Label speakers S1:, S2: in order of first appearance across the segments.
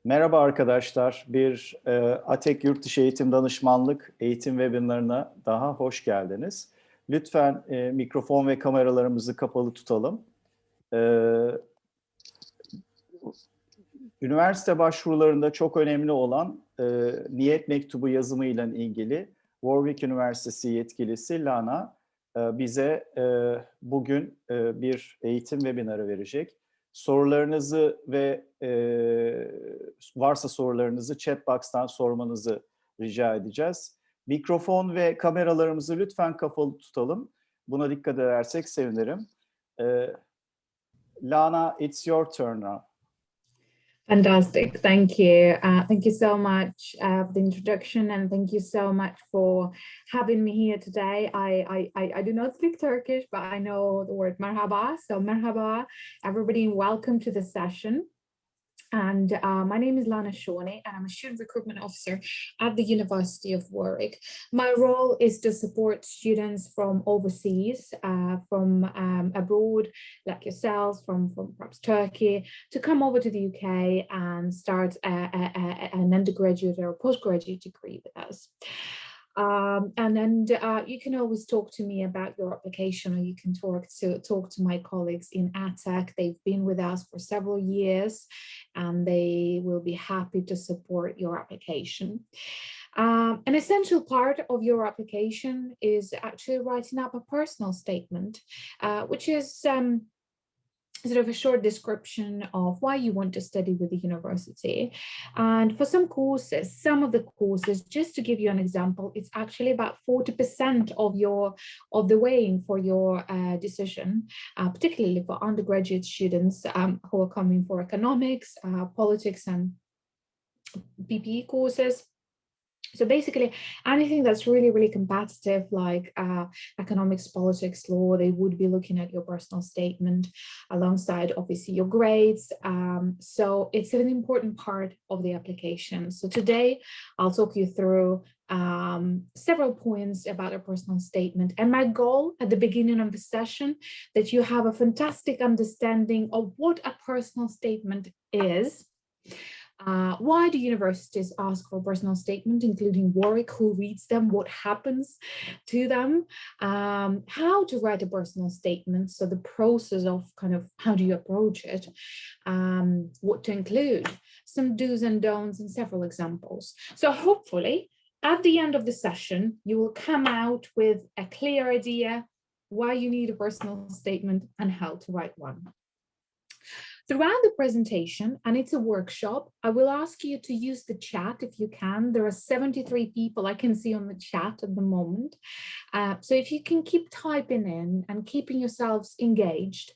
S1: Merhaba arkadaşlar, bir ATEK Yurtdışı Eğitim Danışmanlık eğitim webinarına daha hoş geldiniz. Lütfen mikrofon ve kameralarımızı kapalı tutalım. Üniversite başvurularında çok önemli olan niyet mektubu yazımıyla ilgili Warwick Üniversitesi yetkilisi Lana bize bugün bir eğitim webinarı verecek. Sorularınızı ve varsa sorularınızı chat box'tan sormanızı rica edeceğiz. Mikrofon ve kameralarımızı lütfen kapalı tutalım. Buna dikkat edersek sevinirim. Lana, it's your turn now.
S2: Fantastic, thank you. Thank you so much for the introduction, and thank you so much for having me here today. I do not speak Turkish, but I know the word merhaba. So merhaba, everybody, and welcome to the session. And my name is Lana Shaugney, and I'm a student recruitment officer at the University of Warwick. My role is to support students from overseas, from abroad, like yourselves, from perhaps Turkey, to come over to the UK and start an undergraduate or postgraduate degree with us. You can always talk to me about your application, or you can talk to my colleagues in ATAC. They've been with us for several years, and they will be happy to support your application. An essential part of your application is actually writing up a personal statement, which is sort of a short description of why you want to study with the university. And for some of the courses, just to give you an example, it's actually about 40% of the weighing for your decision, particularly for undergraduate students who are coming for economics, politics, and PPE courses. So basically, anything that's really, really competitive, like economics, politics, law, they would be looking at your personal statement alongside, obviously, your grades. So it's an important part of the application. So today, I'll talk you through several points about a personal statement. And my goal at the beginning of the session, that you have a fantastic understanding of what a personal statement is. Why do universities ask for a personal statement, including Warwick, who reads them, what happens to them, how to write a personal statement, so the process of kind of how do you approach it, what to include, some do's and don'ts, and several examples. So hopefully, at the end of the session, you will come out with a clear idea why you need a personal statement and how to write one. Throughout the presentation, and it's a workshop, I will ask you to use the chat if you can. There are 73 people I can see on the chat at the moment. So if you can keep typing in and keeping yourselves engaged,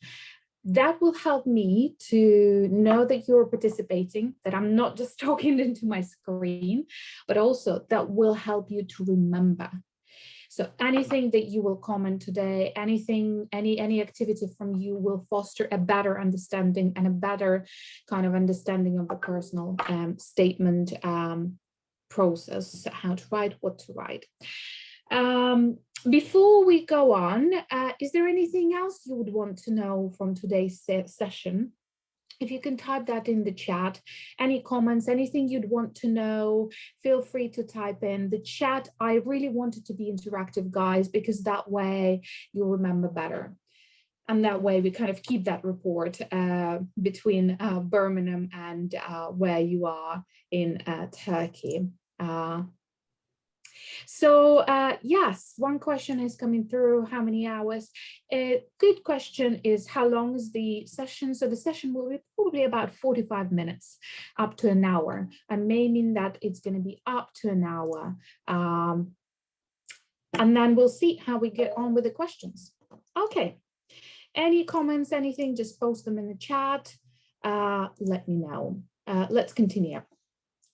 S2: that will help me to know that you're participating, that I'm not just talking into my screen, but also that will help you to remember. So anything that you will comment today, any activity from you will foster a better understanding and a better kind of understanding of the personal statement process, how to write, what to write. Before we go on, is there anything else you would want to know from today's session? If you can type that in the chat, any comments, anything you'd want to know, feel free to type in the chat. I really want it to be interactive, guys, because that way you'll remember better. And that way we kind of keep that report between Birmingham and where you are in Turkey. Yes, one question is coming through, how many hours? A good question is, how long is the session? So the session will be probably about 45 minutes, up to an hour. I may mean that it's going to be up to an hour. And then we'll see how we get on with the questions. Okay, any comments, anything, just post them in the chat. Let me know. Let's continue.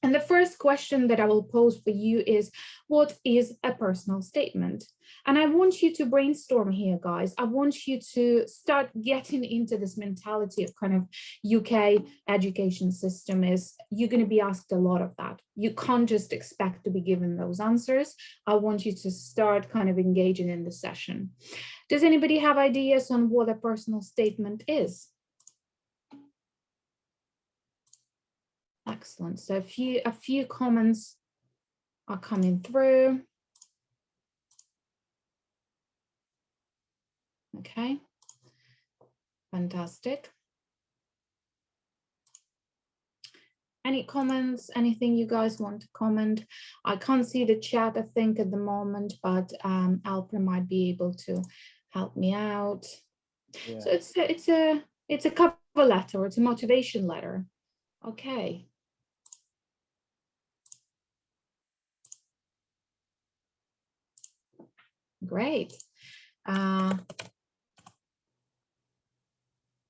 S2: And the first question that I will pose for you is, what is a personal statement? And I want you to brainstorm here, guys. I want you to start getting into this mentality of kind of UK education system is, you're going to be asked a lot of that. You can't just expect to be given those answers. I want you to start kind of engaging in the session. Does anybody have ideas on what a personal statement is? Excellent. So a few comments are coming through. Okay, fantastic. Any comments, anything you guys want to comment? I can't see the chat, I think, at the moment, but Alper might be able to help me out. Yeah. So it's a cover letter, it's a motivation letter. Okay. Great.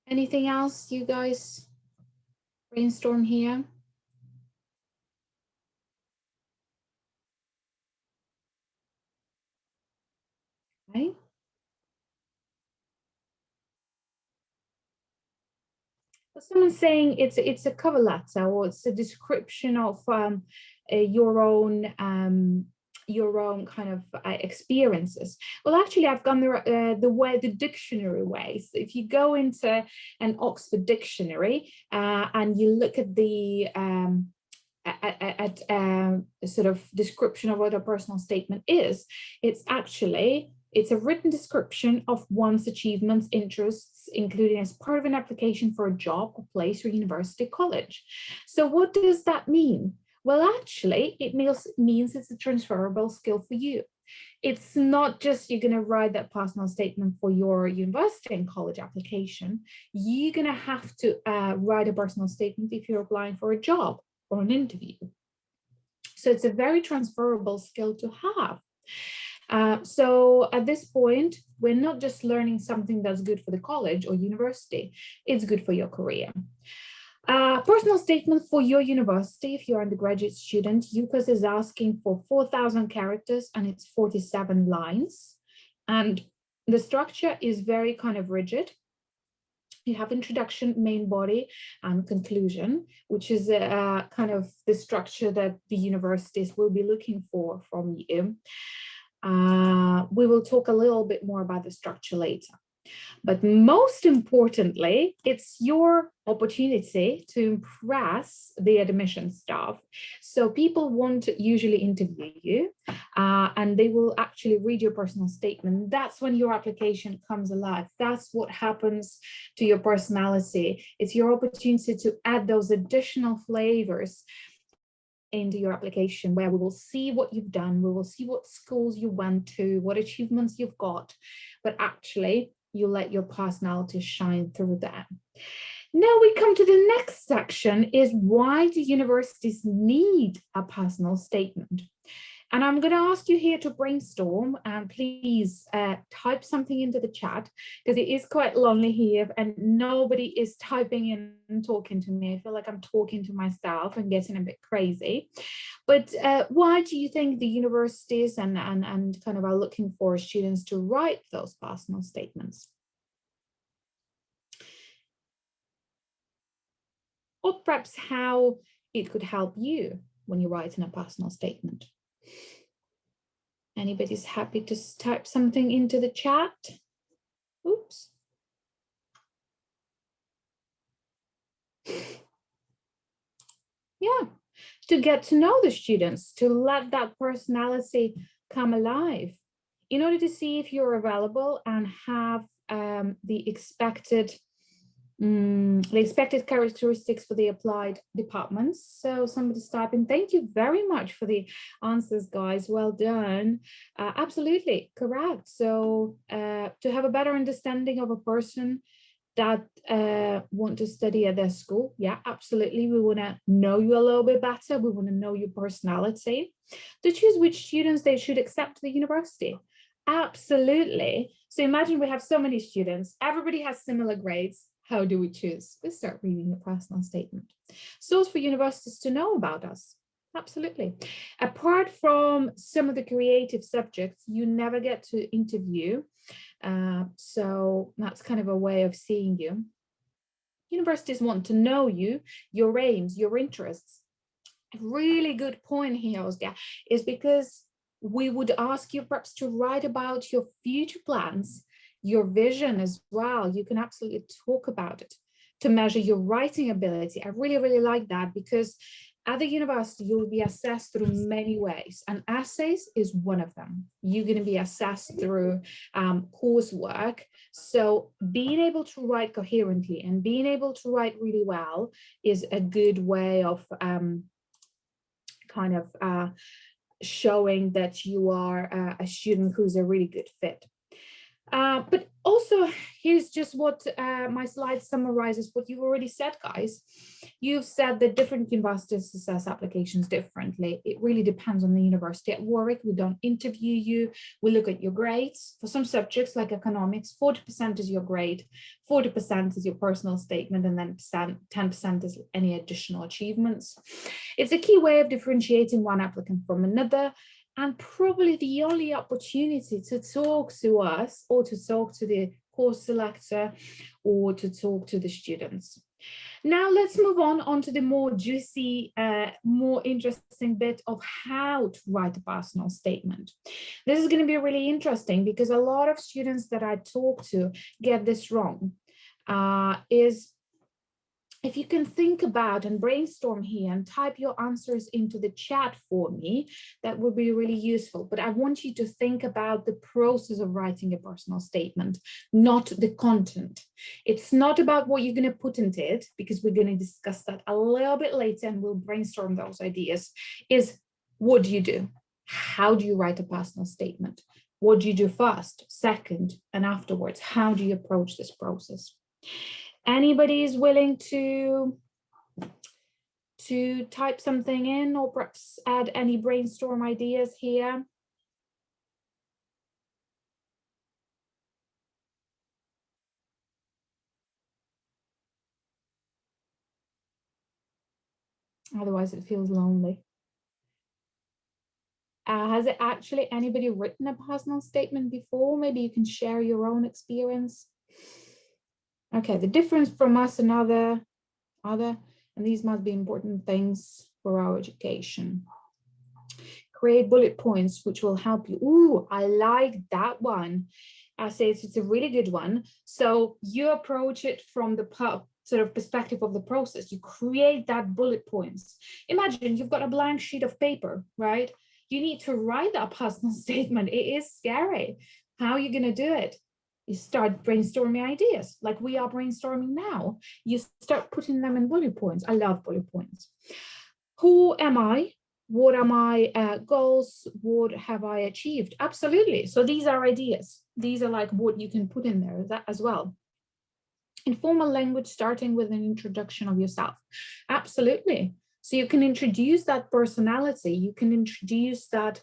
S2: Anything else you guys brainstorm here? Okay. Someone's saying it's a cover letter, or it's a description of your own kind of experiences. Well, actually, I've gone the dictionary way. So if you go into an Oxford dictionary and you look at the sort of description of what a personal statement is, it's a written description of one's achievements, interests, including as part of an application for a job, a place, or university, college. So what does that mean? Well, actually, it means it's a transferable skill for you. It's not just you're going to write that personal statement for your university and college application. You're going to have to write a personal statement if you're applying for a job or an interview. So it's a very transferable skill to have. So at this point, we're not just learning something that's good for the college or university, it's good for your career. Personal statement for your university, if you're an undergraduate student, UCAS is asking for 4,000 characters and it's 47 lines. And the structure is very kind of rigid. You have introduction, main body, and conclusion, which is kind of the structure that the universities will be looking for from you. We will talk a little bit more about the structure later. But most importantly, it's your opportunity to impress the admission staff. So people won't usually interview you and they will actually read your personal statement. That's when your application comes alive. That's what happens to your personality. It's your opportunity to add those additional flavors into your application, where we will see what you've done, we will see what schools you went to, what achievements you've got, but actually you let your personality shine through that. Now we come to the next section, is why do universities need a personal statement? And I'm going to ask you here to brainstorm, and please type something into the chat, because it is quite lonely here and nobody is typing in and talking to me. I feel like I'm talking to myself and getting a bit crazy. But why do you think the universities and kind of are looking for students to write those personal statements? Or perhaps how it could help you when you're writing a personal statement. Anybody's happy to type something into the chat? Oops. Yeah, to get to know the students, to let that personality come alive, in order to see if you're available and have the expected characteristics for the applied departments. So somebody's typing, thank you very much for the answers, guys. Well done. Absolutely correct. So to have a better understanding of a person that want to study at their school, yeah, absolutely. We want to know you a little bit better. We want to know your personality to choose which students they should accept to the university. Absolutely. So imagine we have so many students, everybody has similar grades. How do we choose? We start reading the personal statement. Source for universities to know about us. Absolutely. Apart from some of the creative subjects, you never get to interview. So that's kind of a way of seeing you. Universities want to know you, your aims, your interests. A really good point here, Oscar, is because we would ask you perhaps to write about your future plans, your vision as well. You can absolutely talk about it. to measure your writing ability. I really, really like that, because at the university, you'll be assessed through many ways, and essays is one of them. You're going to be assessed through coursework. So being able to write coherently and being able to write really well is a good way of showing that you are a student who's a really good fit. But also, here's just what my slide summarizes what you've already said, guys. You've said that different universities assess applications differently. It really depends on the university. At Warwick, we don't interview you. We look at your grades. For some subjects like economics, 40% is your grade, 40% is your personal statement, and then 10% is any additional achievements. It's a key way of differentiating one applicant from another, and probably the only opportunity to talk to us, or to talk to the course selector, or to talk to the students. Now let's move on to the more juicy, more interesting bit of how to write a personal statement. This is going to be really interesting, because a lot of students that I talk to get this wrong. If you can think about and brainstorm here and type your answers into the chat for me, that would be really useful. But I want you to think about the process of writing a personal statement, not the content. It's not about what you're going to put into it, because we're going to discuss that a little bit later and we'll brainstorm those ideas. Is what do you do? How do you write a personal statement? What do you do first, second, and afterwards? How do you approach this process? Anybody is willing to type something in, or perhaps add any brainstorm ideas here? Otherwise it feels lonely. Has it actually anybody written a personal statement before? Maybe you can share your own experience. Okay, the difference from us and other, and these must be important things for our education. Create bullet points which will help you. Ooh, I like that one. I say it's a really good one. So you approach it from the sort of perspective of the process. You create that bullet points. Imagine you've got a blank sheet of paper, right? You need to write that personal statement. It is scary. How are you going to do it? You start brainstorming ideas like we are brainstorming now. You start putting them in bullet points. I love bullet points. Who am I? What are my goals? What have I achieved? Absolutely. So these are ideas. These are like what you can put in there that as well. Informal language, starting with an introduction of yourself. Absolutely. So you can introduce that personality. You can introduce that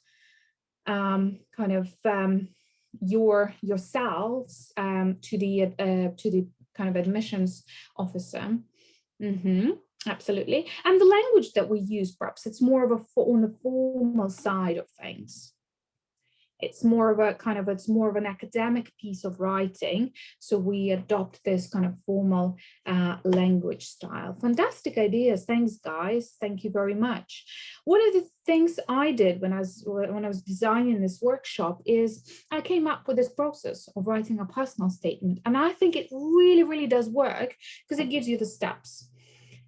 S2: yourselves to the kind of admissions officer. Absolutely. And the language that we use, perhaps it's more of on the formal side of things. It's more of a it's more of an academic piece of writing. So we adopt this kind of formal language style. Fantastic ideas. Thanks, guys. Thank you very much. One of the things I did when I was designing this workshop is I came up with this process of writing a personal statement. And I think it really, really does work, because it gives you the steps.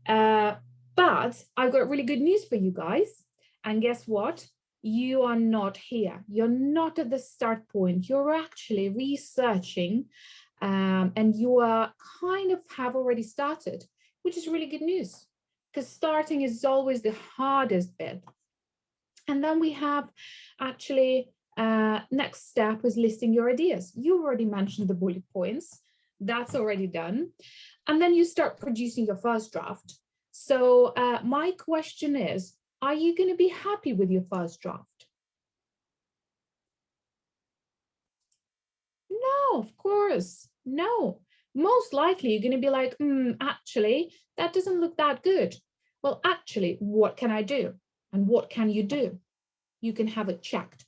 S2: But I've got really good news for you guys. And guess what? You are not here. You're not at the start point. You're actually researching, and you are have already started, which is really good news, because starting is always the hardest bit. And then we have actually next step is listing your ideas. You already mentioned the bullet points. That's already done. And then you start producing your first draft. So my question is, are you going to be happy with your first draft? No, of course. No. Most likely you're going to be like, actually, that doesn't look that good. Well, actually, what can I do? And what can you do? You can have it checked.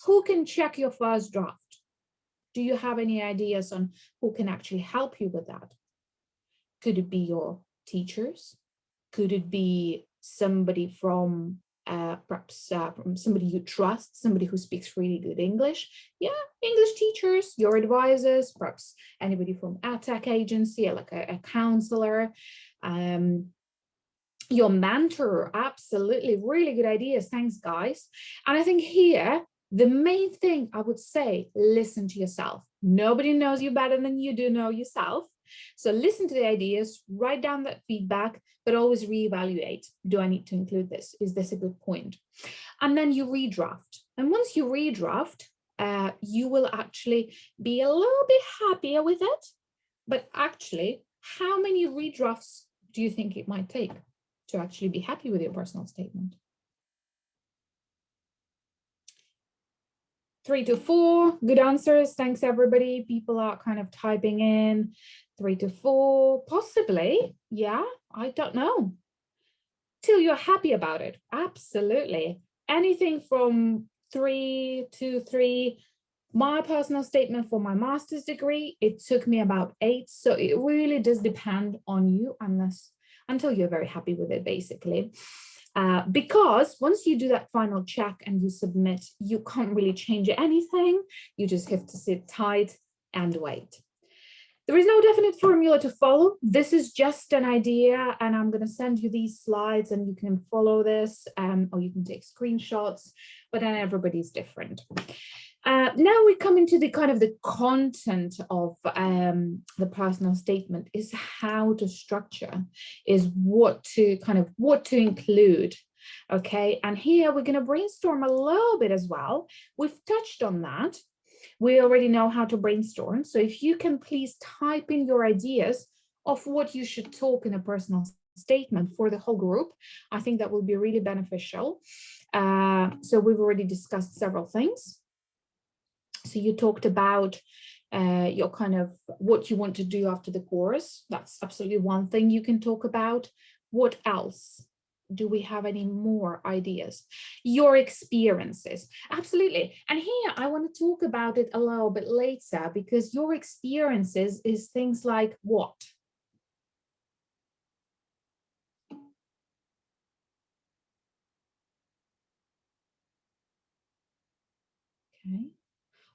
S2: Who can check your first draft? Do you have any ideas on who can actually help you with that? Could it be your teachers? Could it be somebody from perhaps from somebody you trust, somebody who speaks really good English. Yeah, English teachers, your advisors, perhaps anybody from a tech agency, like a counselor, your mentor. Absolutely, really good ideas. Thanks, guys. And I think here, the main thing I would say, listen to yourself. Nobody knows you better than you do know yourself. So listen to the ideas, write down that feedback, but always reevaluate. Do I need to include this? Is this a good point? And then you redraft. And once you redraft, you will actually be a little bit happier with it. But actually, how many redrafts do you think it might take to actually be happy with your personal statement? 3 to 4, good answers. Thanks, everybody. People are kind of typing in 3 to 4, possibly. Yeah, I don't know. Till you're happy about it. Absolutely. Anything from 3 to 3. My personal statement for my master's degree, it took me about 8. So it really does depend on you until you're very happy with it, basically. Because once you do that final check and you submit, you can't really change anything. You just have to sit tight and wait. There is no definite formula to follow. This is just an idea, and I'm going to send you these slides and you can follow this, or you can take screenshots, but then everybody's different. Now we come into the kind of the content of the personal statement, is how to structure, is what to include. Okay, and here we're going to brainstorm a little bit as well. We've touched on that. We already know how to brainstorm. So if you can please type in your ideas of what you should talk in a personal statement for the whole group, I think that will be really beneficial. So we've already discussed several things. So you talked about your kind of what you want to do after the course. That's absolutely one thing you can talk about. What else? Do we have any more ideas? Your experiences. Absolutely. And here I want to talk about it a little bit later, because your experiences is things like what? Okay.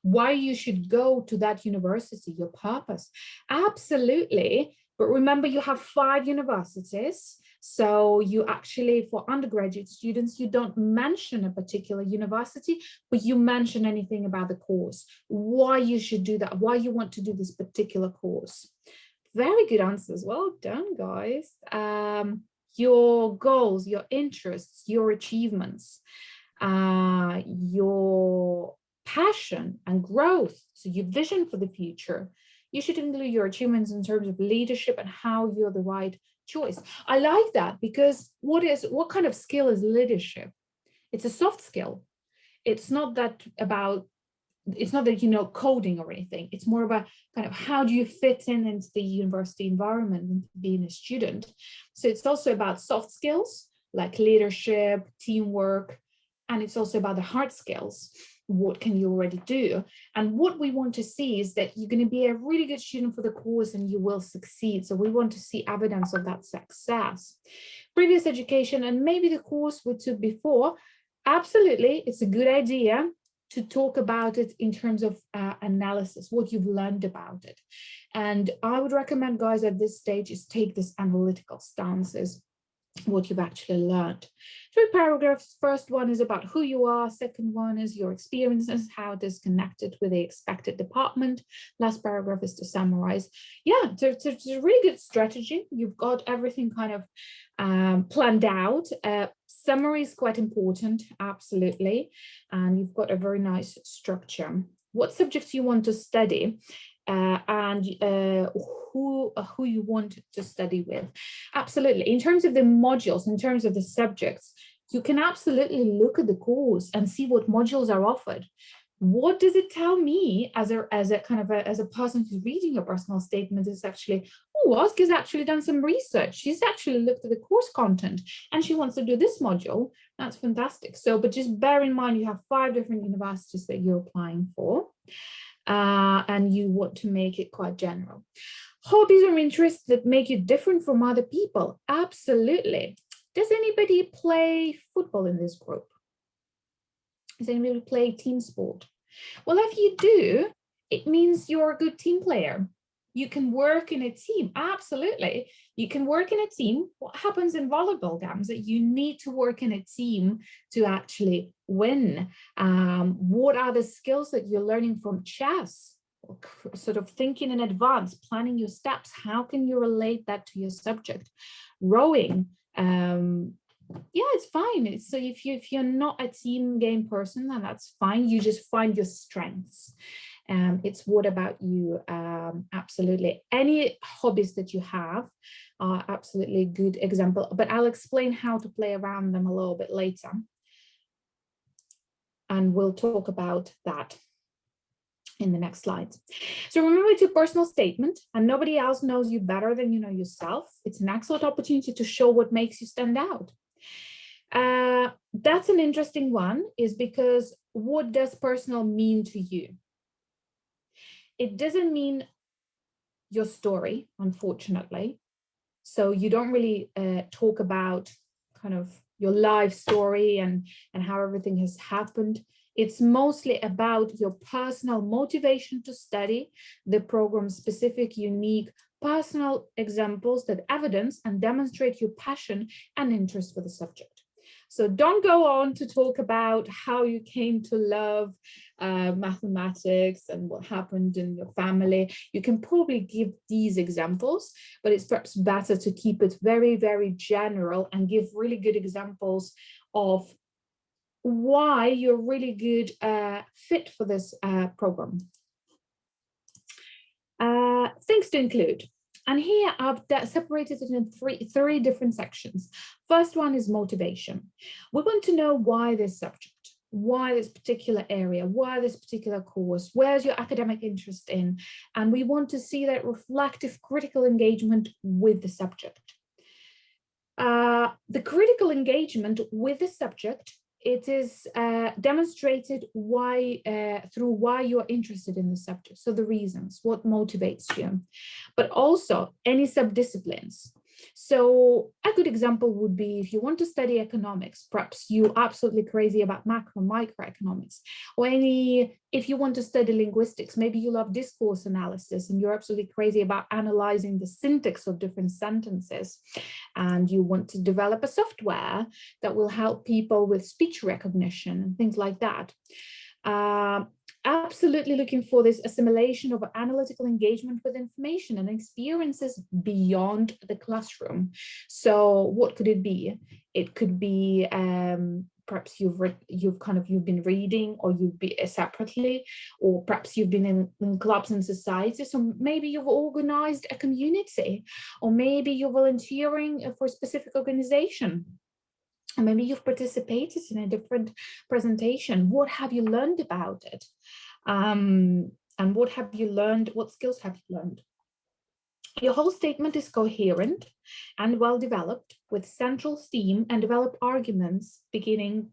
S2: Why you should go to that university, your purpose. Absolutely. But remember, you have 5 universities. So you actually, for undergraduate students, you don't mention a particular university, but you mention anything about the course, why you should do that, why you want to do this particular course. Very good answers. Well done, guys. Your goals, your interests, your achievements, your passion and growth, so your vision for the future. You should include your achievements in terms of leadership and how you're the right choice. I like that, because what kind of skill is leadership? It's a soft skill. It's not that you know coding or anything. It's more about kind of how do you fit into the university environment and being a student. So it's also about soft skills like leadership, teamwork, and it's also about the hard skills. What can you already do? And what we want to see is that you're going to be a really good student for the course and you will succeed. So we want to see evidence of that success. Previous education and maybe the course we took before, absolutely, it's a good idea to talk about it in terms of analysis, what you've learned about it. And I would recommend, guys, at this stage is take this analytical stances, what you've actually learned. 3 paragraphs. First one is about who you are. Second one is your experiences, how it is connected with the expected department. Last paragraph is to summarize. Yeah, it's a really good strategy. You've got everything kind of planned out. Summary is quite important, absolutely. And you've got a very nice structure. What subjects you want to study, and who you want to study with. Absolutely. In terms of the modules, in terms of the subjects, you can absolutely look at the course and see what modules are offered. What does it tell me as a person who's reading your personal statement? Is actually, oh, Oski's actually done some research. She's actually looked at the course content and she wants to do this module. That's fantastic. So, but just bear in mind, you have 5 different universities that you're applying for. And you want to make it quite general. Hobbies or interests that make you different from other people. Absolutely. Does anybody play football in this group? Does anybody play team sport? Well, if you do, it means you're a good team player. You can work in a team. Absolutely. You can work in a team. What happens in volleyball games that you need to work in a team to actually win? What are the skills that you're learning from chess? Sort of thinking in advance, planning your steps. How can you relate that to your subject? Rowing. Yeah, it's fine. So if you're not a team game person, then that's fine. You just find your strengths. It's what about you? Absolutely. Any hobbies that you have are absolutely a good example, but I'll explain how to play around them a little bit later. And we'll talk about that in the next slides. So remember, it's your personal statement and nobody else knows you better than you know yourself. It's an excellent opportunity to show what makes you stand out. That's an interesting one, is because what does personal mean to you? It doesn't mean your story, unfortunately. So you don't really talk about kind of your life story and how everything has happened. It's mostly about your personal motivation to study, the program's specific, unique, personal examples that evidence and demonstrate your passion and interest for the subject. So don't go on to talk about how you came to love mathematics and what happened in your family. You can probably give these examples, but it's perhaps better to keep it very, very general and give really good examples of why you're really good fit for this program. Things to include. And here I've separated it in three different sections. First one is motivation. We want to know why this subject, why this particular area, why this particular course, where's your academic interest in? And we want to see that reflective critical engagement with the subject. The critical engagement with the subject, it is demonstrated through why you're interested in the subject. So the reasons, what motivates you, but also any subdisciplines. So a good example would be if you want to study economics, perhaps you're absolutely crazy about macro and microeconomics, or if you want to study linguistics, maybe you love discourse analysis and you're absolutely crazy about analyzing the syntax of different sentences, and you want to develop a software that will help people with speech recognition and things like that. Absolutely looking for this assimilation of analytical engagement with information and experiences beyond the classroom. So what could it be? It could be perhaps you've been reading, or you've been separately, or perhaps you've been in clubs and societies, or maybe you've organized a community, or maybe you're volunteering for a specific organization. And maybe you've participated in a different presentation. What have you learned about it? And what have you learned? What skills have you learned? Your whole statement is coherent and well developed, with central theme and developed arguments beginning,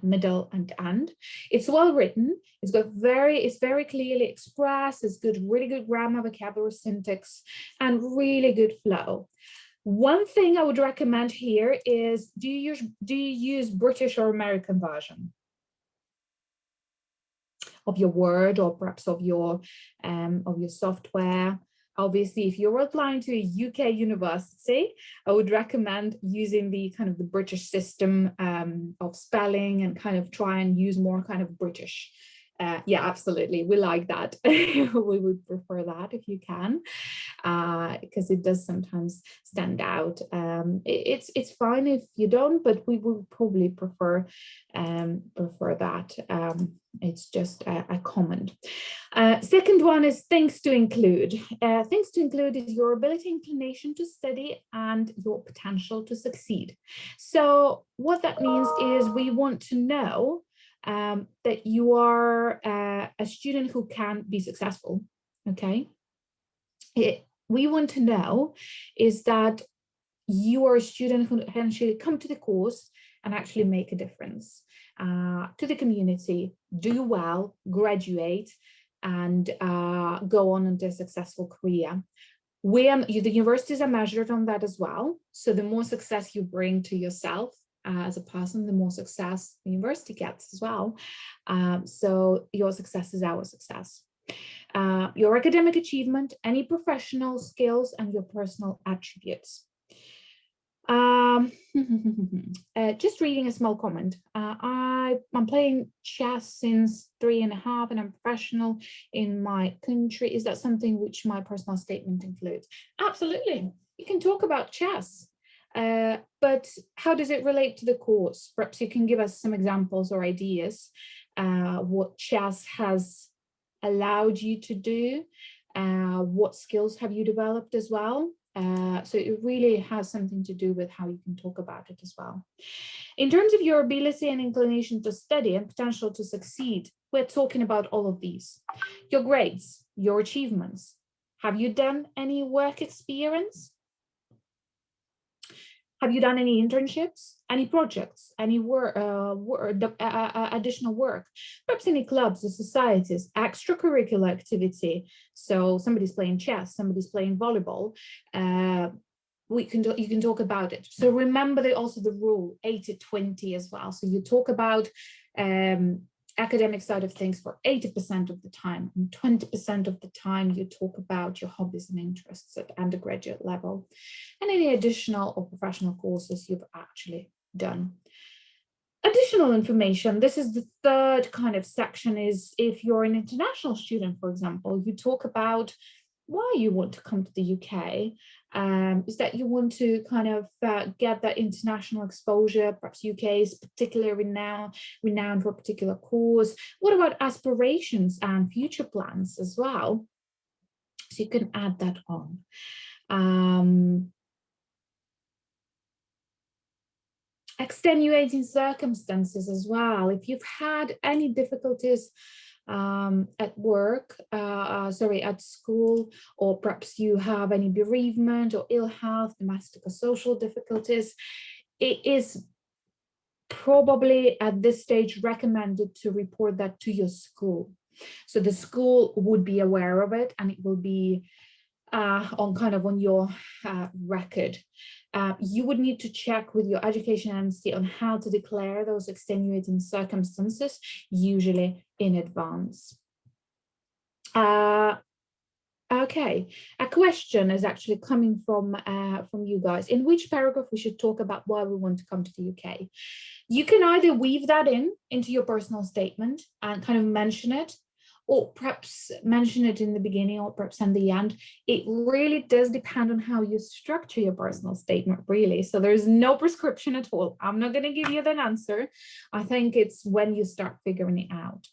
S2: middle, and end. It's well written. It's very clearly expressed. It's really good grammar, vocabulary, syntax, and really good flow. One thing I would recommend here is, do you use British or American version of your Word, or perhaps of your software? Obviously, if you're applying to a UK university, I would recommend using the British system of spelling, and kind of try and use more kind of British. Yeah, absolutely. We like that. We would prefer that if you can, because it does sometimes stand out. It's fine if you don't, but we would probably prefer that. It's just a comment. Second one is things to include. Things to include is your ability, inclination to study, and your potential to succeed. So what that means is we want to know that you are a student who can be successful, okay? We want to know is that you are a student who can actually come to the course and actually make a difference to the community, do well, graduate, and go on into a successful career. The universities are measured on that as well. So the more success you bring to yourself as a person, the more success the university gets as well. So your success is our success. Your academic achievement, any professional skills, and your personal attributes. Just reading a small comment. I'm playing chess since 3.5 and I'm professional in my country. Is that something which my personal statement includes? Absolutely. You can talk about chess, but how does it relate to the course? Perhaps you can give us some examples or ideas what chess has allowed you to do. What skills have you developed as well? So it really has something to do with how you can talk about it as well. In terms of your ability and inclination to study and potential to succeed, we're talking about all of these. Your grades, your achievements. Have you done any work experience? Have you done any internships, any projects, any additional work? Perhaps any clubs or societies, extracurricular activity. So somebody's playing chess, somebody's playing volleyball. You can talk about it. So remember also the rule 80-20 as well. So you talk about academic side of things for 80% of the time, and 20% of the time you talk about your hobbies and interests at undergraduate level and any additional or professional courses you've actually done. Additional information, this is the third kind of section, is if you're an international student, for example, you talk about why you want to come to the UK. Is that you want to kind of get that international exposure? Perhaps UK is particularly renowned for a particular course. What about aspirations and future plans as well? So you can add that on. Extenuating circumstances as well. If you've had any difficulties at work, at school, or perhaps you have any bereavement or ill health, domestic or social difficulties, it is probably at this stage recommended to report that to your school. So the school would be aware of it and it will be on your record. You would need to check with your education agency on how to declare those extenuating circumstances, usually in advance. Okay, a question is actually coming from you guys. In which paragraph we should talk about why we want to come to the UK? You can either weave that into your personal statement and kind of mention it, or perhaps mention it in the beginning or perhaps in the end. It really does depend on how you structure your personal statement, really. So there's no prescription at all. I'm not going to give you that answer. I think it's when you start figuring it out.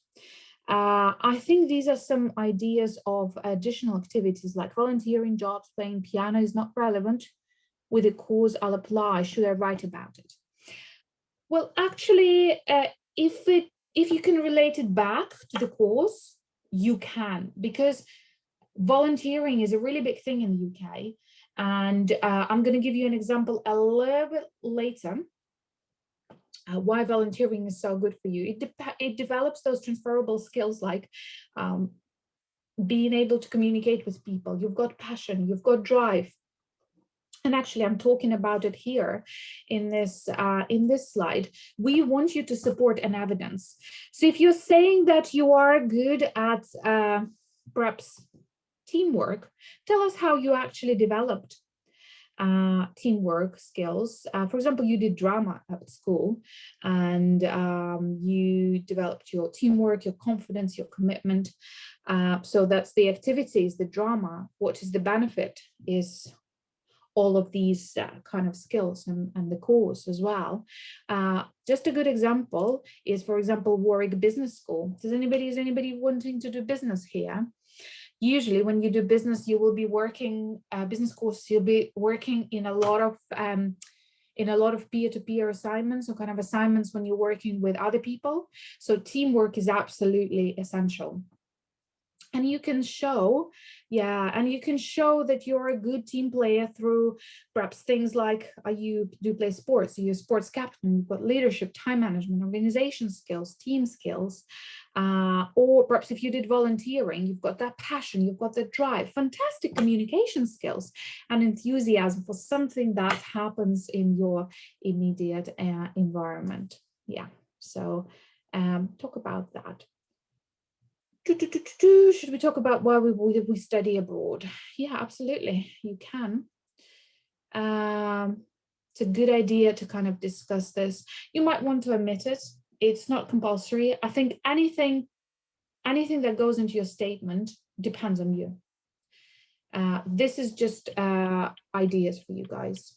S2: I think these are some ideas of additional activities like volunteering, jobs, playing piano is not relevant with the course I'll apply. Should I write about it? Well, actually, if you can relate it back to the course, you can, because volunteering is a really big thing in the UK. And I'm going to give you an example a little bit later. Why volunteering is so good for you. It develops those transferable skills like being able to communicate with people. You've got passion, you've got drive. And actually, I'm talking about it here in this slide. We want you to support an evidence. So if you're saying that you are good at perhaps teamwork, tell us how you actually developed teamwork skills. For example, you did drama at school and you developed your teamwork, your confidence, your commitment. So that's the activities, the drama. What is the benefit is all of these kind of skills and the course as well. Just a good example is, for example, Warwick Business School. Is anybody wanting to do business here? Usually when you do business, you will be working, business course, you'll be working in a lot of peer-to-peer assignments, or kind of assignments when you're working with other people. So teamwork is absolutely essential. And you can show, that you're a good team player through perhaps things like you do play sports, you're a sports captain, you've got leadership, time management, organization skills, team skills, or perhaps if you did volunteering, you've got that passion, you've got the drive, fantastic communication skills and enthusiasm for something that happens in your immediate environment. Yeah, so talk about that. Should we talk about why we study abroad? Yeah, absolutely, you can. It's a good idea to kind of discuss this. You might want to omit it. It's not compulsory. I think anything that goes into your statement depends on you. This is just ideas for you guys.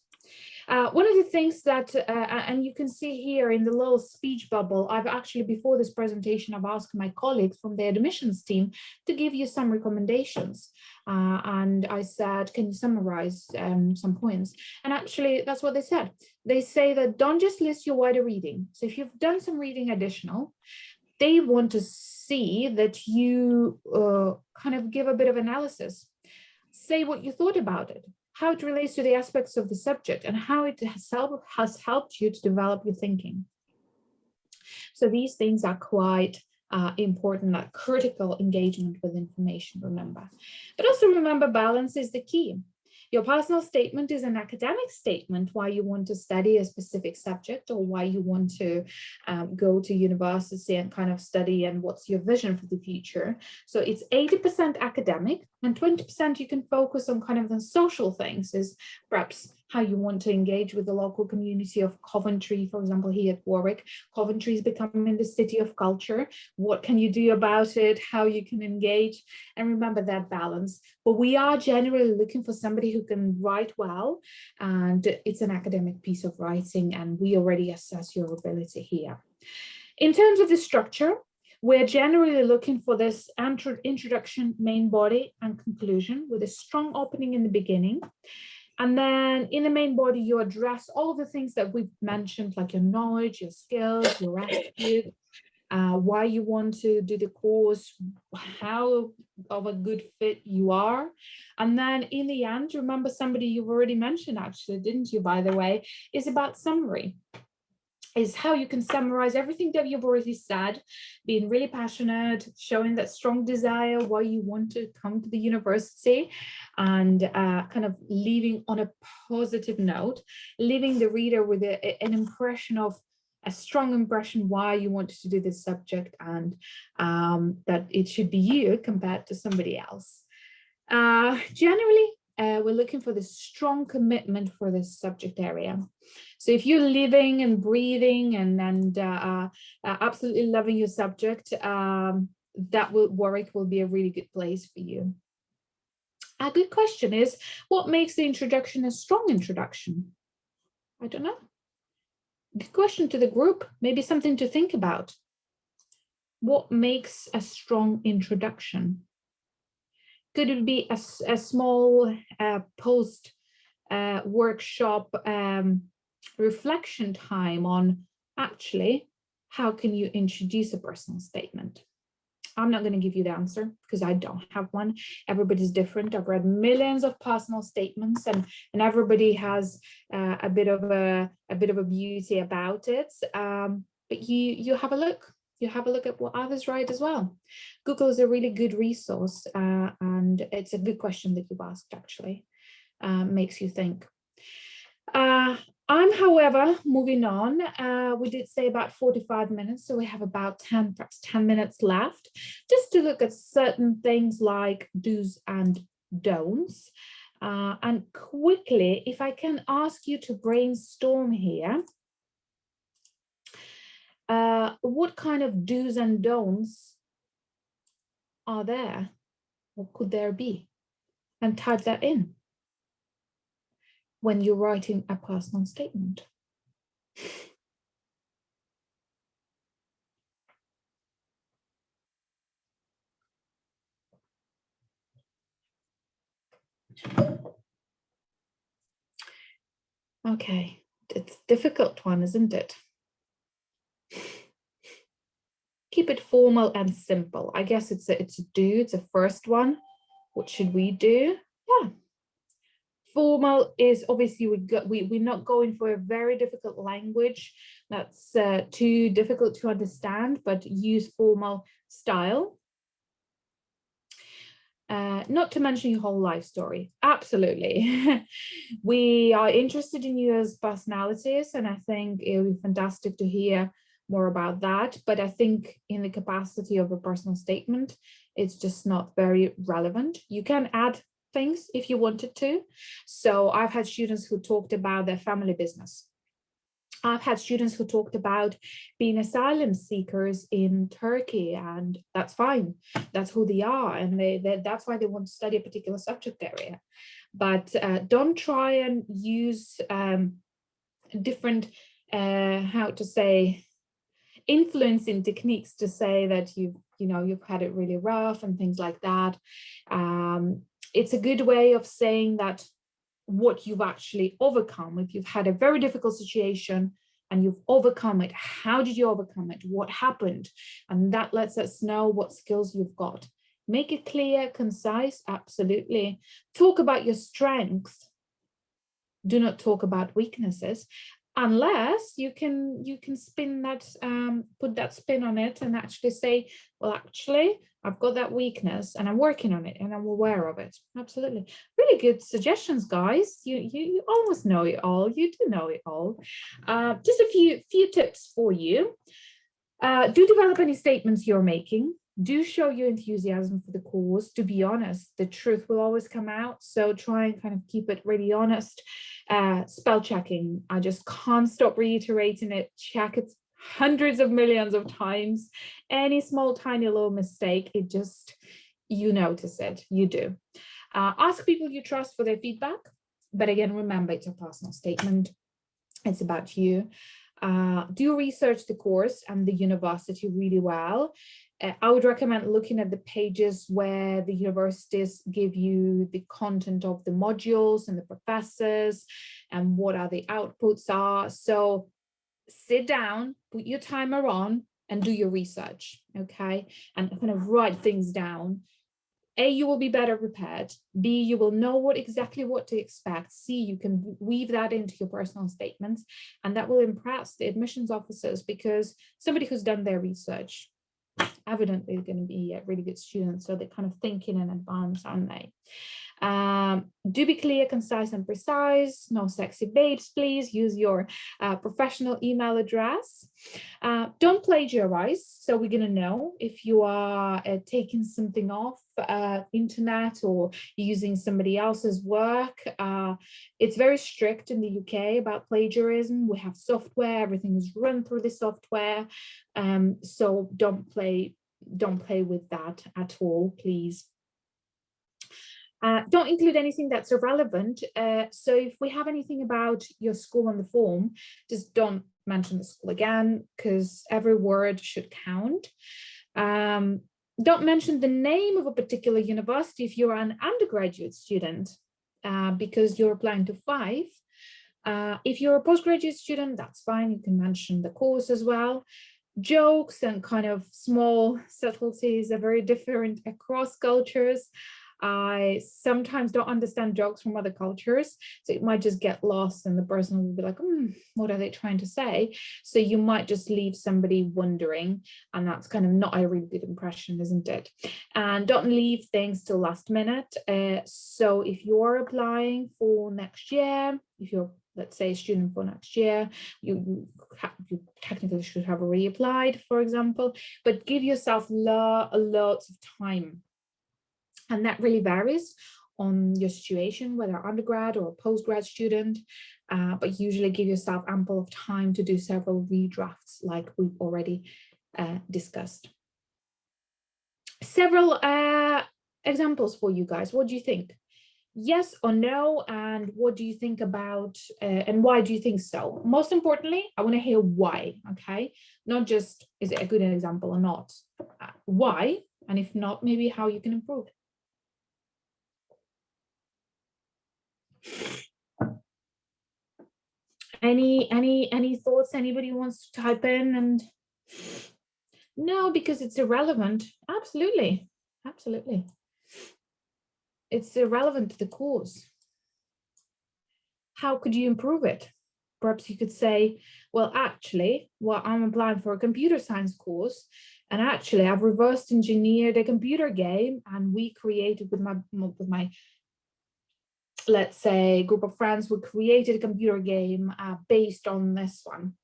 S2: One of the things that, and you can see here in the little speech bubble, I've actually, before this presentation, I've asked my colleagues from the admissions team to give you some recommendations. And I said, can you summarize some points? And actually, that's what they said. They say that don't just list your wider reading. So if you've done some reading additional, they want to see that you kind of give a bit of analysis. Say what you thought about it, how it relates to the aspects of the subject, and how it has helped you to develop your thinking. So these things are quite important, that critical engagement with information, remember. But also remember, balance is the key. Your personal statement is an academic statement, why you want to study a specific subject or why you want to go to university and kind of study and what's your vision for the future. So it's 80% academic and 20% you can focus on kind of the social things, is perhaps how you want to engage with the local community of Coventry, for example, here at Warwick. Coventry is becoming the city of culture. What can you do about it? How you can engage? And remember that balance. But we are generally looking for somebody who can write well, and it's an academic piece of writing, and we already assess your ability here. In terms of the structure, we're generally looking for this introduction, main body, and conclusion with a strong opening in the beginning. And then in the main body, you address all the things that we've mentioned, like your knowledge, your skills, your attitude, why you want to do the course, how of a good fit you are. And then in the end, remember, somebody you've already mentioned, actually, didn't you, by the way, is about summary. Is how you can summarize everything that you've already said, being really passionate, showing that strong desire, why you want to come to the university, and kind of leaving on a positive note, leaving the reader with an impression of a strong impression why you want to do this subject, and that it should be you compared to somebody else. Generally, we're looking for this strong commitment for this subject area. So if you're living and breathing and absolutely loving your subject, Warwick will be a really good place for you. A good question is, what makes the introduction a strong introduction? I don't know. Good question to the group, maybe something to think about. What makes a strong introduction? Could it be a small post workshop reflection time on actually how can you introduce a personal statement? I'm not going to give you the answer because I don't have one. Everybody's different. I've read millions of personal statements, and everybody has a bit of a beauty about it. But you have a look. You have a look at what others write as well. Google is a really good resource, and it's a good question that you've asked, actually. Makes you think. I'm, however, moving on. We did say about 45 minutes, so we have about 10, perhaps 10 minutes left, just to look at certain things like do's and don'ts. And quickly, if I can ask you to brainstorm here, what kind of do's and don'ts are there? What could there be? And type that in when you're writing a personal statement. Okay, it's a difficult one, isn't it? keep it formal and simple. I guess it's a do, it's a first one. What should we do? Yeah. Formal is obviously we're not going for a very difficult language that's too difficult to understand, but use formal style. Not to mention your whole life story. Absolutely. We are interested in you as personalities, and I think it would be fantastic to hear more about that. But I think in the capacity of a personal statement, it's just not very relevant. You can add things if you wanted to. So I've had students who talked about their family business. I've had students who talked about being asylum seekers in Turkey, and that's fine. That's who they are, and that's why they want to study a particular subject area. But don't try and use different, how to say, influencing techniques to say that you've had it really rough and things like that. It's a good way of saying that what you've actually overcome. If you've had a very difficult situation and you've overcome it, how did you overcome it? What happened? And that lets us know what skills you've got. Make it clear, concise, absolutely. Talk about your strengths. Do not talk about weaknesses, unless you can spin that, put that spin on it and actually say, well, actually, I've got that weakness and I'm working on it and I'm aware of it. Absolutely. Really good suggestions, guys. You almost know it all. You do know it all. Just a few tips for you. Do develop any statements you're making. Do show your enthusiasm for the cause. To be honest, the truth will always come out. So try and kind of keep it really honest. Spell checking. I just can't stop reiterating it. Check it hundreds of millions of times. Any small, tiny little mistake, it just, you notice it. You do. Ask people you trust for their feedback. But again, remember, it's a personal statement. It's about you. Do research the course and the university really well. I would recommend looking at the pages where the universities give you the content of the modules and the professors and what are the outputs are. So sit down, put your timer on and do your research, okay? And kind of write things down. A, you will be better prepared. B, you will know exactly what to expect. C, you can weave that into your personal statements, and that will impress the admissions officers, because somebody who's done their research evidently is going to be a really good student. So they're kind of thinking in advance, aren't they? Do be clear, concise, and precise. No sexy babes, please. Use your professional email address. Don't plagiarize. So we're going to know if you are taking something off internet or using somebody else's work. It's very strict in the UK about plagiarism. We have software. Everything is run through the software. So don't play with that at all, please. Don't include anything that's irrelevant. So if we have anything about your school on the form, just don't mention the school again, because every word should count. Don't mention the name of a particular university if you're an undergraduate student, because you're applying to 5. If you're a postgraduate student, that's fine. You can mention the course as well. Jokes and kind of small subtleties are very different across cultures. I sometimes don't understand jokes from other cultures, so it might just get lost and the person will be like, what are they trying to say? So you might just leave somebody wondering, and that's kind of not a really good impression, isn't it? And don't leave things till last minute. So if you're applying for next year, if you're, let's say, a student for next year, you technically should have already applied, for example, but give yourself lots of time. And that really varies on your situation, whether undergrad or a postgrad student, but usually give yourself ample of time to do several redrafts like we've already discussed. Several examples for you guys. What do you think? Yes or no? And what do you think about, and why do you think so? Most importantly, I want to hear why, okay? Not just, is it a good example or not? Why? And if not, maybe how you can improve. Any thoughts? Anybody wants to type in and No, because it's irrelevant. Absolutely. Absolutely. It's irrelevant to the course. How could you improve it? Perhaps you could say, well, actually, well, I'm applying for a computer science course, and actually I've reversed engineered a computer game, and we created with my let's say group of friends, we created a computer game based on this one.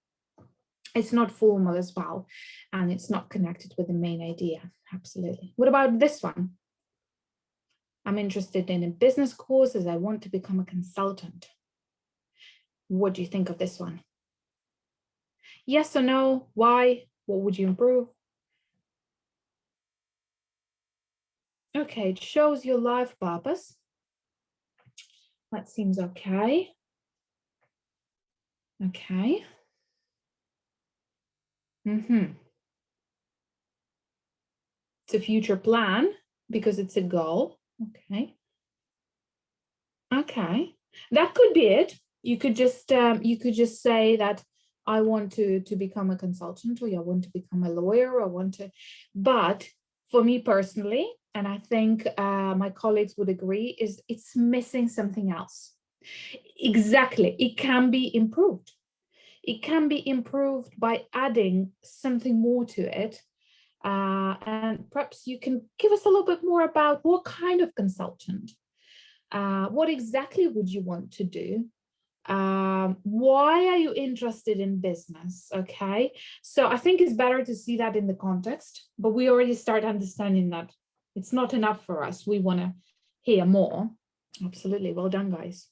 S2: It's not formal as well, and it's not connected with the main idea. Absolutely. What about this one? I'm interested in a business course as I want to become a consultant. What do you think of this one? Yes or no? Why? What would you improve? Okay, it shows your life purpose. That seems okay. Okay. It's a future plan because it's a goal. Okay. Okay, that could be it. You could just say that I want to become a consultant, or I want to become a lawyer, or I want to. But for me personally, and I think my colleagues would agree, is it's missing something else. Exactly, it can be improved. It can be improved by adding something more to it. And perhaps you can give us a little bit more about what kind of consultant. What exactly would you want to do? Why are you interested in business? Okay, so I think it's better to see that in the context, but we already start understanding that it's not enough for us. We want to hear more. Absolutely. Well done, guys.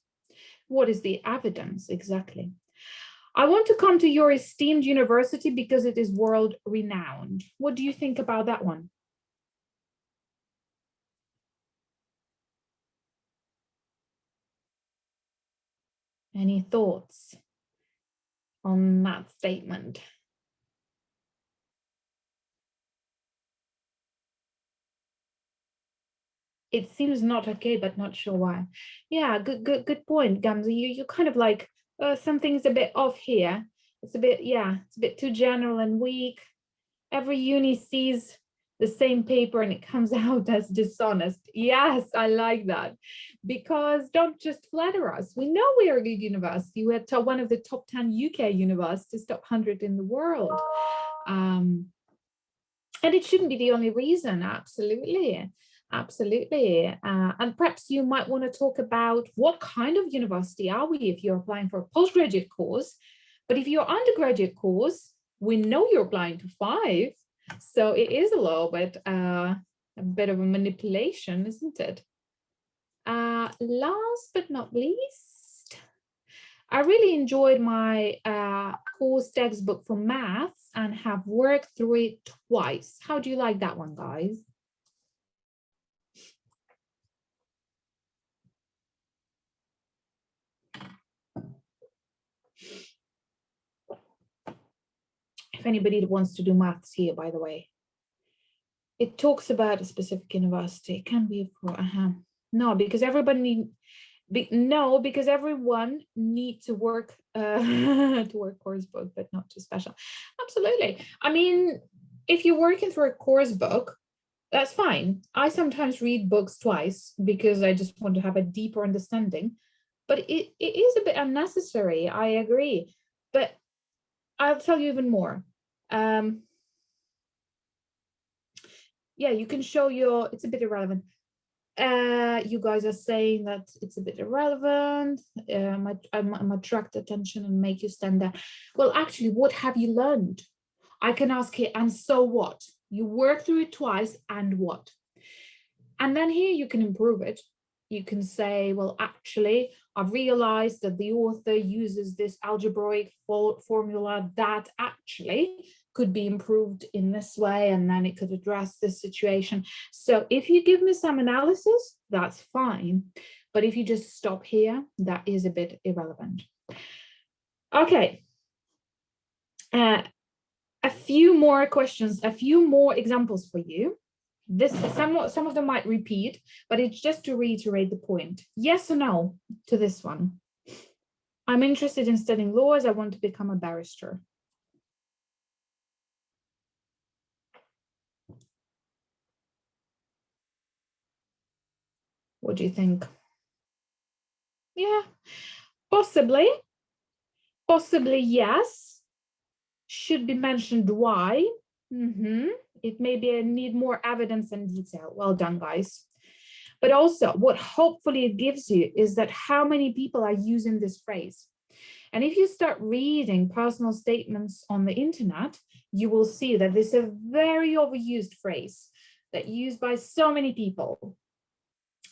S2: What is the evidence exactly? I want to come to your esteemed university because it is world renowned. What do you think about that one? Any thoughts on that statement? It seems not okay, but not sure why. Yeah, good point, Gamza. You kind of like something's a bit off here. It's a bit, yeah, it's a bit too general and weak. Every uni sees the same paper and it comes out as dishonest. Yes, I like that. Because don't just flatter us. We know we are a good university. We're one of the top 10 UK universities, top 100 in the world. And it shouldn't be the only reason. Absolutely. Absolutely. And perhaps you might want to talk about what kind of university are we if you're applying for a postgraduate course. But if you're undergraduate course, we know you're applying to 5. So it is a little bit a bit of a manipulation, isn't it? Last but not least, I really enjoyed my course textbook for maths and have worked through it twice. How do you like that one, guys? If anybody wants to do maths here, by the way. It talks about a specific university. It can be for, no, because everybody because everyone needs to work to work course book, but not too special. Absolutely. I mean, if you're working through a course book, that's fine. I sometimes read books twice because I just want to have a deeper understanding, but it is a bit unnecessary. I agree, but I'll tell you even more. Yeah, you can show it's a bit irrelevant. You guys are saying that it's a bit irrelevant. I'm attract attention and make you stand there. Well, actually, what have you learned? I can ask here, and so what? You work through it twice, and what? And then here you can improve it. You can say, well, actually, I've realized that the author uses this algebraic formula that actually could be improved in this way, and then it could address this situation. So if you give me some analysis, that's fine. But if you just stop here, that is a bit irrelevant. Okay. A few more questions, a few more examples for you. Some of them might repeat, but it's just to reiterate the point. Yes or no to this one? I'm interested in studying law as I want to become a barrister. What do you think? Yeah, possibly. Possibly, yes. Should be mentioned why. It may be need more evidence and detail. Well done, guys. But also what hopefully it gives you is that how many people are using this phrase. And if you start reading personal statements on the internet, you will see that this is a very overused phrase that used by so many people.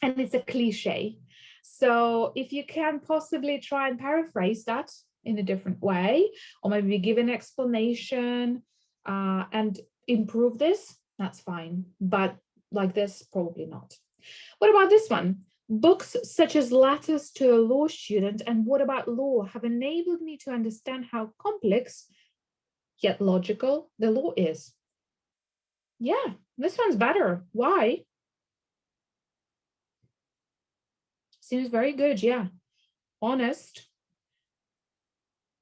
S2: And it's a cliche. So if you can possibly try and paraphrase that in a different way, or maybe give an explanation and improve this, that's fine. But like this, probably not. What about this one? Books such as Letters to a Law Student and What About Law have enabled me to understand how complex yet logical the law is. Yeah, this one's better. Why? Seems very good, yeah. Honest.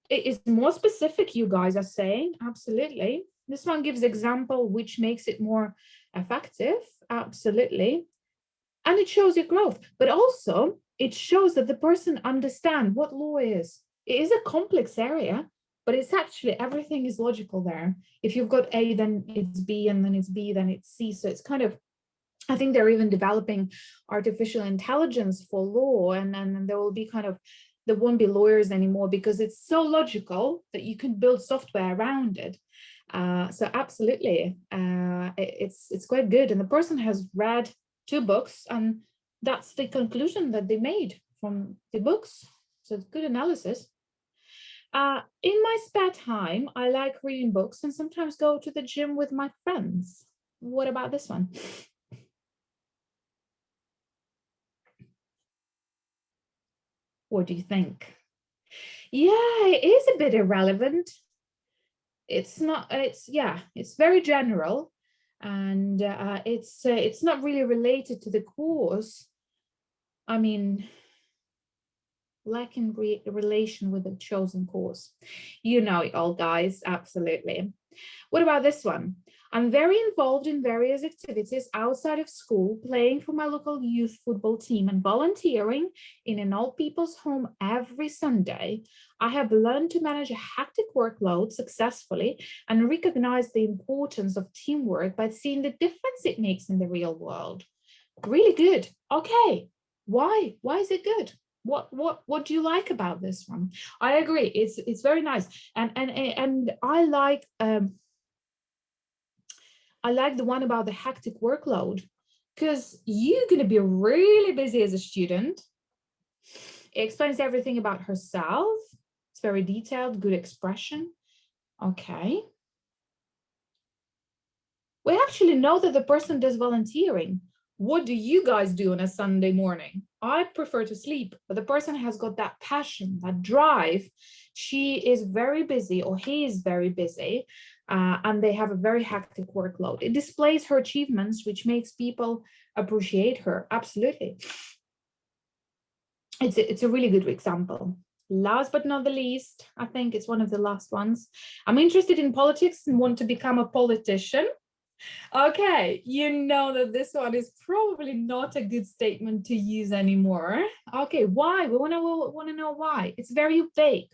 S2: It is more specific, you guys are saying, absolutely. This one gives example, which makes it more effective, absolutely. And it shows your growth, but also it shows that the person understands what law is. It is a complex area, but it's actually, everything is logical there. If you've got A, then it's B, and then it's B, then it's C. So it's kind of, I think they're even developing artificial intelligence for law, and then there will be kind of, there won't be lawyers anymore because it's so logical that you can build software around it. So absolutely, it's quite good. And the person has read 2 books, and that's the conclusion that they made from the books. So it's good analysis. In my spare time, I like reading books and sometimes go to the gym with my friends. What about this one? What do you think? Yeah, it is a bit irrelevant. It's not, it's very general, and it's not really related to the course. I mean, lacking relation with the chosen course. You know it all, guys, absolutely. What about this one? I'm very involved in various activities outside of school, playing for my local youth football team and volunteering in an old people's home every Sunday. I have learned to manage a hectic workload successfully and recognize the importance of teamwork by seeing the difference it makes in the real world. Really good. Okay. Why? Why is it good? What do you like about this one? I agree. It's very nice. And I like the one about the hectic workload, because you're going to be really busy as a student. It explains everything about herself. It's very detailed, good expression. Okay. We actually know that the person does volunteering. What do you guys do on a Sunday morning? I prefer to sleep, but the person has got that passion, that drive. She is very busy, or he is very busy, and they have a very hectic workload. It displays her achievements, which makes people appreciate her. Absolutely. It's a really good example. Last but not the least, I think it's one of the last ones. I'm interested in politics and want to become a politician. Okay, you know that this one is probably not a good statement to use anymore. Okay, why? We want to know why. It's very vague.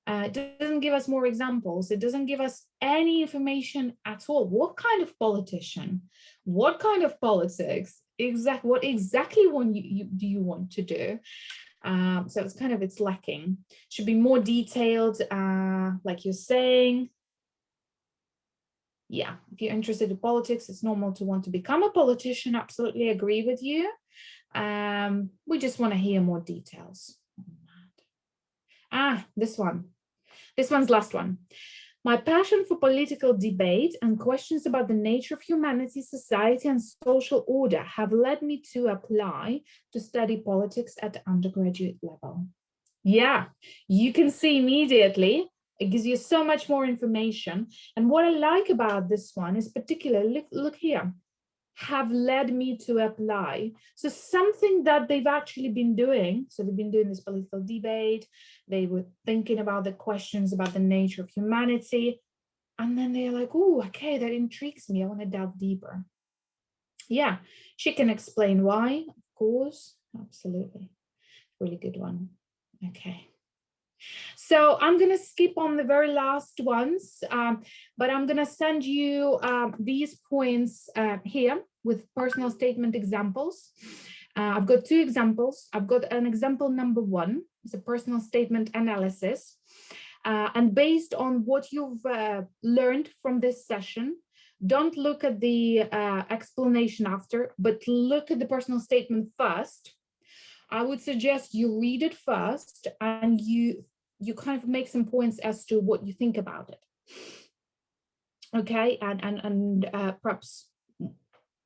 S2: It doesn't give us more examples. It doesn't give us any information at all. What kind of politician? What kind of politics? What exactly do you want to do? So it's lacking. Should be more detailed, like you're saying. Yeah, if you're interested in politics, it's normal to want to become a politician. Absolutely agree with you. We just want to hear more details. This one. This one's last one. My passion for political debate and questions about the nature of humanity, society, and social order have led me to apply to study politics at undergraduate level. Yeah, you can see immediately. It gives you so much more information. And what I like about this one is particularly, look here, have led me to apply. So something that they've actually been doing. So they've been doing this political debate. They were thinking about the questions about the nature of humanity. And then they're like, oh, okay, that intrigues me. I want to delve deeper. Yeah, she can explain why. Of course. Absolutely. Really good one. Okay. So I'm going to skip on the very last ones, but I'm going to send you these points here with personal statement examples. I've got two examples. I've got an example number 1. It's a personal statement analysis. And based on what you've learned from this session, don't look at the explanation after, but look at the personal statement first. I would suggest you read it first and you kind of make some points as to what you think about it. Okay, and perhaps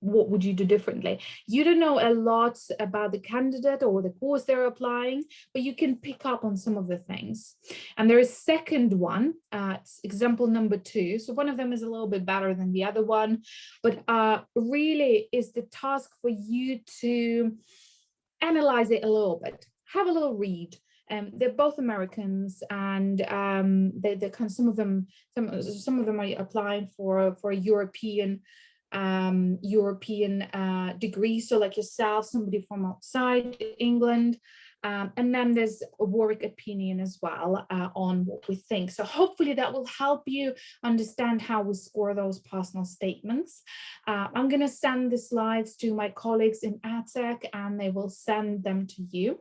S2: what would you do differently? You don't know a lot about the candidate or the course they're applying, but you can pick up on some of the things. And there is a second one, it's example number 2. So one of them is a little bit better than the other one, but really is the task for you to analyze it a little bit, have a little read. They're both Americans, and they're kind of, some of them are applying for a European degree. So like yourself, somebody from outside England, and then there's a Warwick opinion as well on what we think. So hopefully that will help you understand how we score those personal statements. I'm going to send the slides to my colleagues in AdTech, and they will send them to you.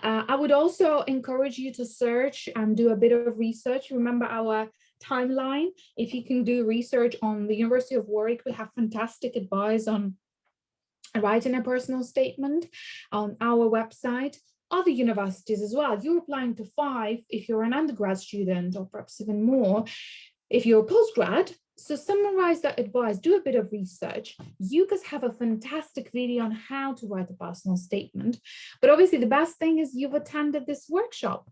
S2: I would also encourage you to search and do a bit of research. Remember our timeline. If you can do research on the University of Warwick, we have fantastic advice on writing a personal statement on our website. Other universities as well. You're applying to 5 if you're an undergrad student, or perhaps even more if you're a postgrad. So summarize that advice, do a bit of research. You guys have a fantastic video on how to write a personal statement. But obviously the best thing is you've attended this workshop.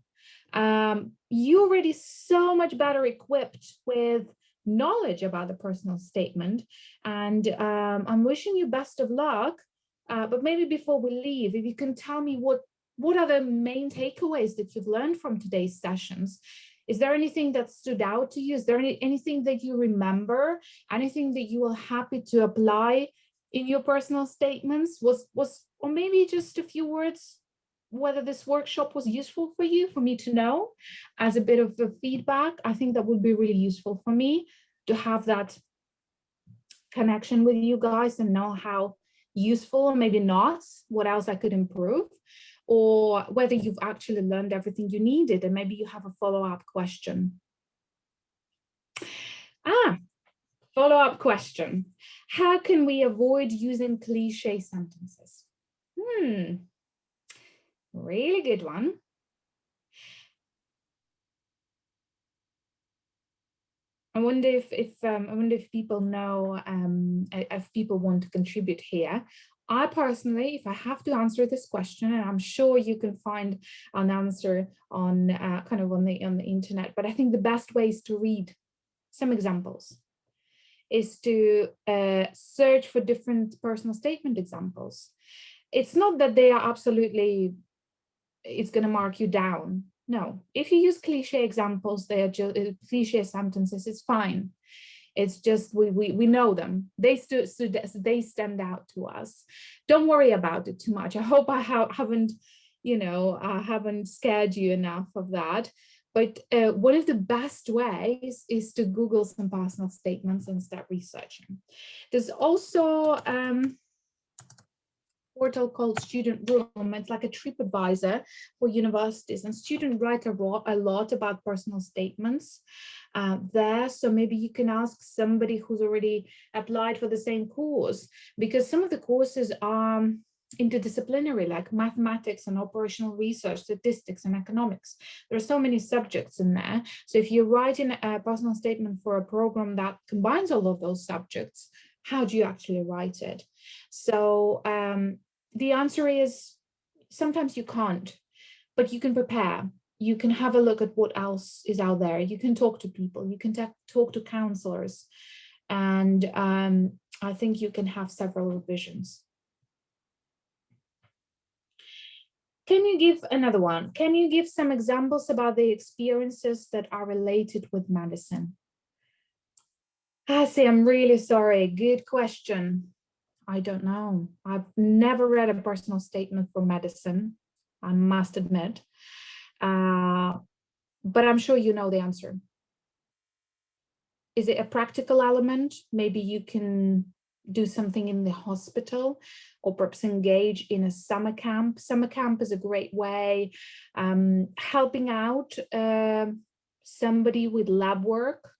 S2: You're already so much better equipped with knowledge about the personal statement. And I'm wishing you best of luck. But maybe before we leave, if you can tell me what are the main takeaways that you've learned from today's sessions? Is there anything that stood out to you? Is there anything that you remember? Anything that you were happy to apply in your personal statements? Or maybe just a few words, whether this workshop was useful for you, for me to know as a bit of a feedback. I think that would be really useful for me to have that connection with you guys and know how useful, or maybe not, what else I could improve, or whether you've actually learned everything you needed and maybe you have a follow-up question. Follow-up question. How can we avoid using cliche sentences? Really good one. I wonder if people know, if people want to contribute here. I personally, if I have to answer this question, and I'm sure you can find an answer on kind of on the internet, but I think the best way is to read some examples, is to search for different personal statement examples. It's not that they are absolutely, it's going to mark you down. No, if you use cliche examples, they are just cliche sentences, it's fine. It's just we know them. They stand out to us. Don't worry about it too much. I hope I haven't scared you enough of that. But one of the best ways is to Google some personal statements and start researching. There's also portal called Student Room. It's like a TripAdvisor for universities, and students write a lot about personal statements there. So maybe you can ask somebody who's already applied for the same course, because some of the courses are interdisciplinary, like mathematics and operational research, statistics and economics. There are so many subjects in there. So if you're writing a personal statement for a program that combines all of those subjects, how do you actually write it? So the answer is sometimes you can't, but you can prepare. You can have a look at what else is out there. You can talk to people. You can talk to counselors. And I think you can have several revisions. Can you give another one? Can you give some examples about the experiences that are related with medicine? I say, I'm really sorry. Good question. I don't know. I've never read a personal statement for medicine, I must admit. But I'm sure you know the answer. Is it a practical element? Maybe you can do something in the hospital, or perhaps engage in a summer camp. Summer camp is a great way. Helping out somebody with lab work.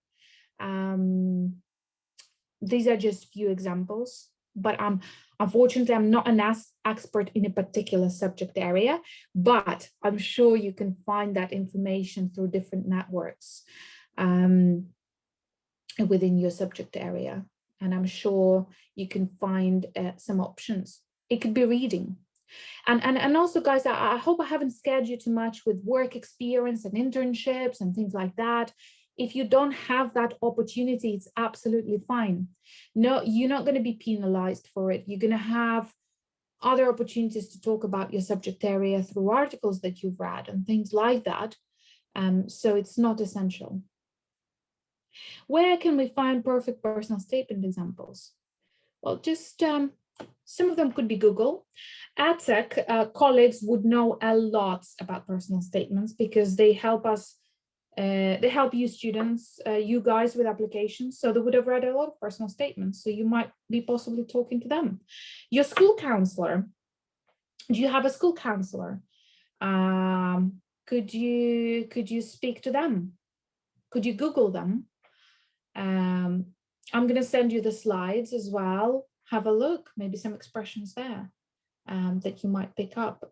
S2: These are just few examples, but unfortunately, I'm not an expert in a particular subject area, but I'm sure you can find that information through different networks within your subject area. And I'm sure you can find some options. It could be reading. And also, guys, I hope I haven't scared you too much with work experience and internships and things like that. If you don't have that opportunity, it's absolutely fine. No, you're not going to be penalized for it. You're going to have other opportunities to talk about your subject area through articles that you've read and things like that. So it's not essential. Where can we find perfect personal statement examples? Well, just some of them could be Google. AdTech colleagues would know a lot about personal statements because they help us. They help you students, you guys with applications. So they would have read a lot of personal statements. So you might be possibly talking to them. Your school counselor. Do you have a school counselor? Could you speak to them? Could you Google them? I'm going to send you the slides as well. Have a look, maybe some expressions there that you might pick up.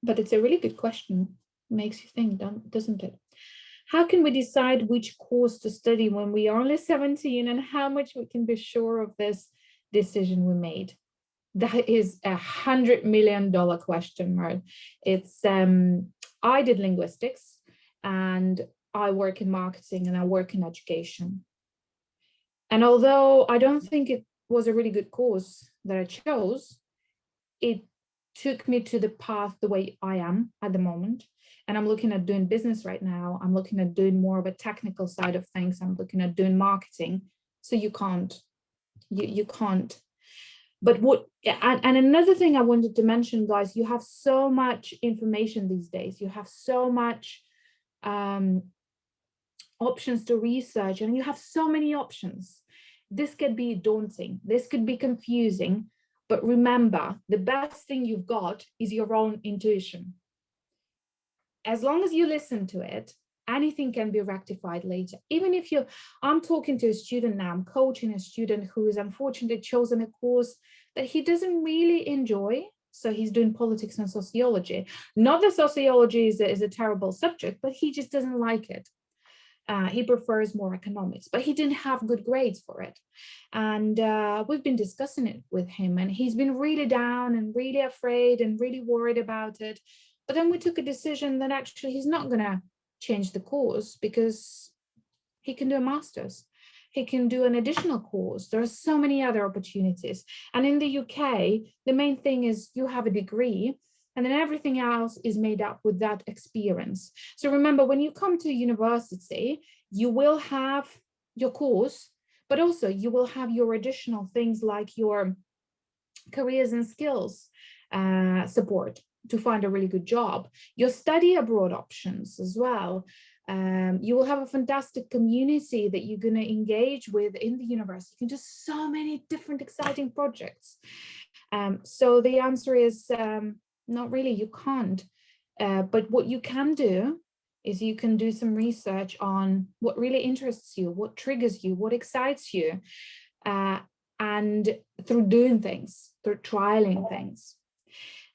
S2: But it's a really good question. Makes you think, doesn't it? How can we decide which course to study when we are only 17, and how much we can be sure of this decision we made? That is $100 million question, Mark. It's I did linguistics, and I work in marketing, and I work in education. And although I don't think it was a really good course that I chose, it took me to the path the way I am at the moment. And I'm looking at doing business right now. I'm looking at doing more of a technical side of things. I'm looking at doing marketing. So you can't. But and another thing I wanted to mention, guys, you have so much information these days. You have so much options to research, and you have so many options. This could be daunting. This could be confusing. But remember, the best thing you've got is your own intuition. As long as you listen to it, anything can be rectified later. Even if I'm talking to a student now, I'm coaching a student who is unfortunately chosen a course that he doesn't really enjoy. So he's doing politics and sociology. Not that sociology is a terrible subject, but he just doesn't like it. He prefers more economics, but he didn't have good grades for it. And we've been discussing it with him, and he's been really down and really afraid and really worried about it. But then we took a decision that actually he's not going to change the course because he can do a master's. He can do an additional course. There are so many other opportunities. And in the UK, the main thing is you have a degree, and then everything else is made up with that experience. So remember, when you come to university, you will have your course, but also you will have your additional things like your careers and skills support to find a really good job, your study abroad options as well. You will have a fantastic community that you're going to engage with in the university. You can do so many different exciting projects. So the answer is not really, you can't. But what you can do is you can do some research on what really interests you, what triggers you, what excites you, and through doing things, through trialing things.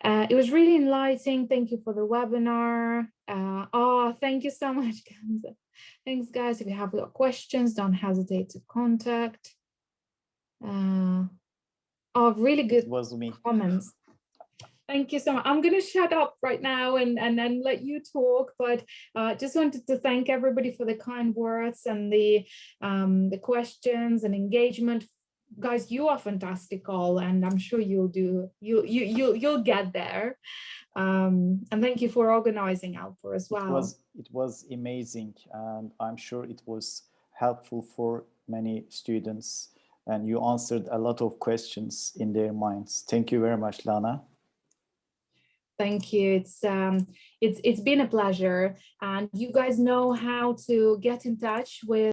S2: It was really enlightening. Thank you for the webinar. Thank you so much. Thanks, guys. If you have questions, don't hesitate to contact. Really good comments. Thank you so much. I'm going to shut up right now and then let you talk, but just wanted to thank everybody for the kind words and the questions and engagement. Guys, you are fantastic all, and I'm sure you'll get there. And thank you for organizing Alpha as well.
S1: It was amazing, and I'm sure it was helpful for many students and you answered a lot of questions in their minds. Thank you very much, Lana.
S2: Thank you. It's been a pleasure, and you guys know how to get in touch with